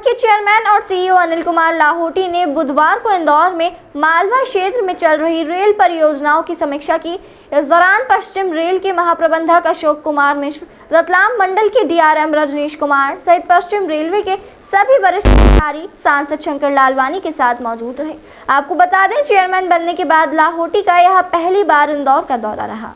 के चेयरमैन और सीईओ अनिल कुमार लाहोटी ने बुधवार को इंदौर में मालवा क्षेत्र में चल रही रेल परियोजनाओं की समीक्षा की। इस दौरान पश्चिम रेल के महाप्रबंधक अशोक कुमार मिश्र, रतलाम मंडल के डीआरएम रजनीश कुमार सहित पश्चिम रेलवे के सभी वरिष्ठ अधिकारी सांसद शंकर लालवानी के साथ मौजूद रहे। आपको बता दें, चेयरमैन बनने के बाद लाहोटी का यह पहली बार इंदौर का दौरा रहा।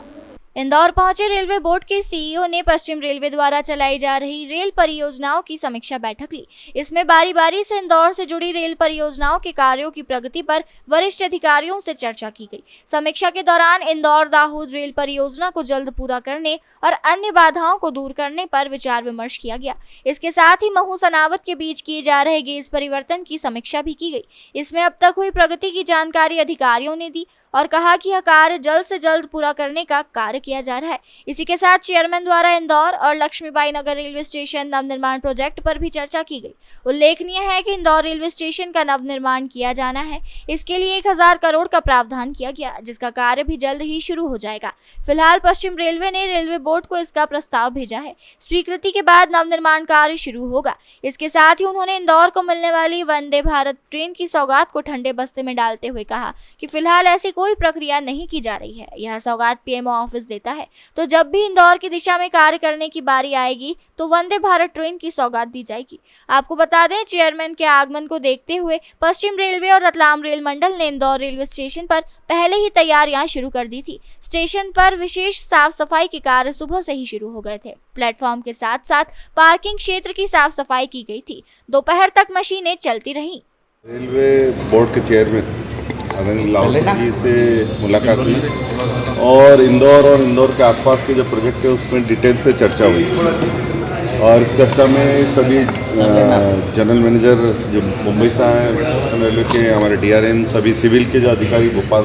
इंदौर पहुंचे रेलवे बोर्ड के सीईओ ने पश्चिम रेलवे द्वारा चलाई जा रही रेल परियोजनाओं की समीक्षा बैठक ली। इसमें बारी बारी से इंदौर से जुड़ी रेल परियोजनाओं के कार्यों की प्रगति पर वरिष्ठ अधिकारियों से चर्चा की गई। समीक्षा के दौरान इंदौर दाहोद रेल परियोजना को जल्द पूरा करने और अन्य बाधाओं को दूर करने पर विचार विमर्श किया गया। इसके साथ ही महू सनावत के बीच किए जा रहे गेज परिवर्तन की समीक्षा भी की गई। इसमें अब तक हुई प्रगति की जानकारी अधिकारियों ने दी और कहा कि यह कार्य जल्द से जल्द पूरा करने का कार्य किया जा रहा है। इसी के साथ चेयरमैन द्वारा इंदौर और लक्ष्मीबाई नगर रेलवे स्टेशन नवनिर्माण प्रोजेक्ट पर भी चर्चा की गई। उल्लेखनीय है कि इंदौर रेलवे स्टेशन का नवनिर्माण किया जाना है। इसके लिए 1000 करोड़ का प्रावधान किया गया, जिसका कार्य भी जल्द ही शुरू हो जाएगा। फिलहाल पश्चिम रेलवे ने रेलवे बोर्ड को इसका प्रस्ताव भेजा है। स्वीकृति के बाद नवनिर्माण कार्य शुरू होगा। इसके साथ ही उन्होंने इंदौर को मिलने वाली वंदे भारत ट्रेन की सौगात को ठंडे बस्ते में डालते हुए कहा कि फिलहाल ऐसी कोई प्रक्रिया नहीं की जा रही है। यह सौगात पीएमओ ऑफिस देता है, तो जब भी इंदौर की दिशा में कार्य करने की बारी आएगी तो वंदे भारत ट्रेन की सौगात दी जाएगी। आपको बता दें, चेयरमैन के आगमन को देखते हुए पश्चिम रेलवे और रतलाम रेल मंडल ने इंदौर रेलवे स्टेशन पर पहले ही तैयारियां शुरू कर दी थी। स्टेशन पर विशेष साफ सफाई के कार्य सुबह से ही शुरू हो गए थे। प्लेटफॉर्म के साथ साथ पार्किंग क्षेत्र की साफ सफाई की गई थी। दोपहर तक मशीनें चलती रहीं। रेलवे बोर्ड के चेयरमैन अनिल लाहोटी जी से मुलाकात हुई और इंदौर के आसपास के जो प्रोजेक्ट है उसमें डिटेल से चर्चा हुई और इस चर्चा में सभी जनरल मैनेजर जो मुंबई से आए, रेलवे के हमारे डीआरएम, सभी सिविल के जो अधिकारी भोपाल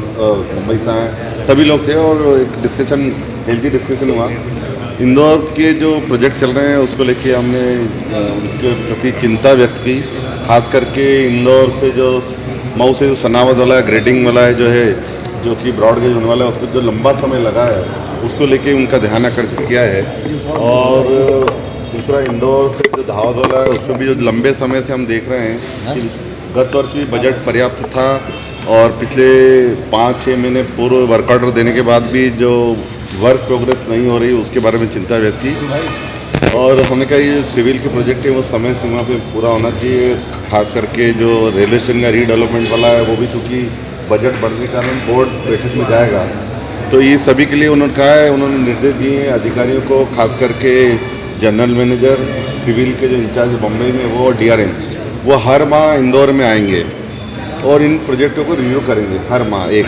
मुंबई से आए, सभी लोग थे और एक डिस्कशन, हेल्दी डिस्कशन हुआ। इंदौर के जो प्रोजेक्ट चल रहे हैं उसको लेके हमने उनके प्रति चिंता व्यक्त की। खास करके इंदौर से जो मऊ से जो सनावत वाला ग्रेडिंग वाला है जो कि ब्रॉड गेज होने वाला है, उस पर जो लंबा समय लगा है उसको लेके उनका ध्यान आकर्षित किया है। और दूसरा, इंदौर से जो धावत वाला है उसको भी जो लंबे समय से हम देख रहे हैं कि गत वर्ष भी बजट पर्याप्त था और पिछले 5-6 महीने पूर्व वर्क ऑर्डर देने के बाद भी जो वर्क प्रोग्रेस नहीं हो रही उसके बारे में चिंता व्यक्त की। और हमने कहा ये सिविल के प्रोजेक्ट है वो समय सीमा पे पूरा होना चाहिए। खास करके जो रेलवे स्टेशन का रीडेवलपमेंट वाला है वो भी चूँकि बजट बढ़ने के कारण बोर्ड बैठक में जाएगा, तो ये सभी के लिए उन्होंने कहा है, उन्होंने निर्देश दिए हैं अधिकारियों को, खास करके जनरल मैनेजर सिविल के जो इंचार्ज बम्बई में वो डीआरएम, वो हर माह इंदौर में आएंगे और इन प्रोजेक्टों को रिव्यू करेंगे हर माह एक।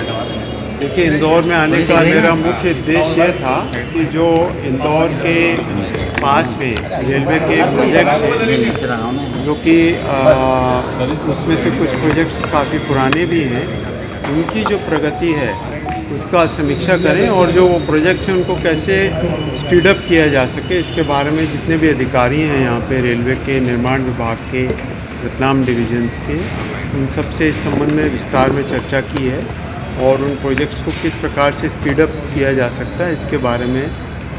देखिए, इंदौर में आने का मेरा मुख्य उद्देश्य ये था कि जो इंदौर के पास में रेलवे के प्रोजेक्ट्स हैं, जो कि उसमें से कुछ प्रोजेक्ट्स काफ़ी पुराने भी हैं, उनकी जो प्रगति है उसका समीक्षा करें और जो वो प्रोजेक्ट्स हैं उनको कैसे स्पीड अप किया जा सके, इसके बारे में जितने भी अधिकारी हैं यहाँ पे रेलवे के, निर्माण विभाग के, रतलाम डिविजन्स के, उन सब से इस संबंध में विस्तार में चर्चा की है और उन प्रोजेक्ट्स को किस प्रकार से स्पीड अप किया जा सकता है इसके बारे में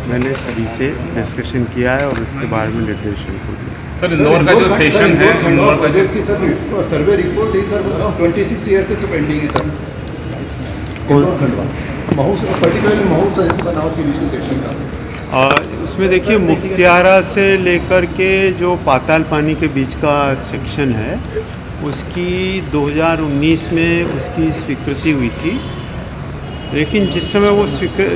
मैंने सभी से डिस्कशन किया है और इसके बारे में निर्देशन को दिया। सर, इंदौर का जो स्टेशन है, इंदौर का जो सर्वे रिपोर्ट है सर 26 ईयर से पेंडिंग है सर। कौन सा? महू, पर्टिकुलरली महू सनावत के बीच के सेक्शन का। उसमें देखिए, मुख्तियारा से लेकर के जो पाताल पानी के बीच का सेक्शन है उसकी 2019 में उसकी स्वीकृति हुई थी, लेकिन जिस समय वो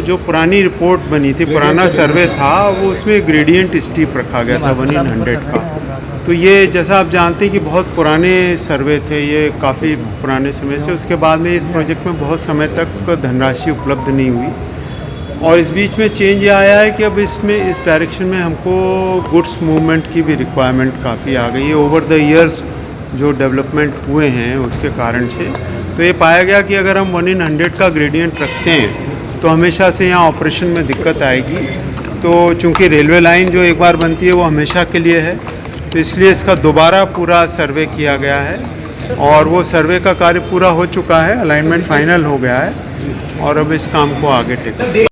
जो पुरानी रिपोर्ट बनी थी, पुराना सर्वे था, वो उसमें ग्रेडियंट स्टीप रखा गया था 1/100 का। तो ये जैसा आप जानते हैं कि बहुत पुराने सर्वे थे, ये काफ़ी पुराने समय से। उसके बाद में इस प्रोजेक्ट में बहुत समय तक धनराशि उपलब्ध नहीं हुई और इस बीच में चेंज ये आया है कि अब इसमें इस डायरेक्शन में हमको गुड्स मूवमेंट की भी रिक्वायरमेंट काफ़ी आ गई है ओवर द ईयर्स जो डेवलपमेंट हुए हैं उसके कारण से। तो ये पाया गया कि अगर हम 1/100 का ग्रेडियंट रखते हैं तो हमेशा से यहाँ ऑपरेशन में दिक्कत आएगी। तो चूँकि रेलवे लाइन जो एक बार बनती है वो हमेशा के लिए है, तो इसलिए इसका दोबारा पूरा सर्वे किया गया है और वो सर्वे का कार्य पूरा हो चुका है, अलाइनमेंट फाइनल हो गया है और अब इस काम को आगे टेक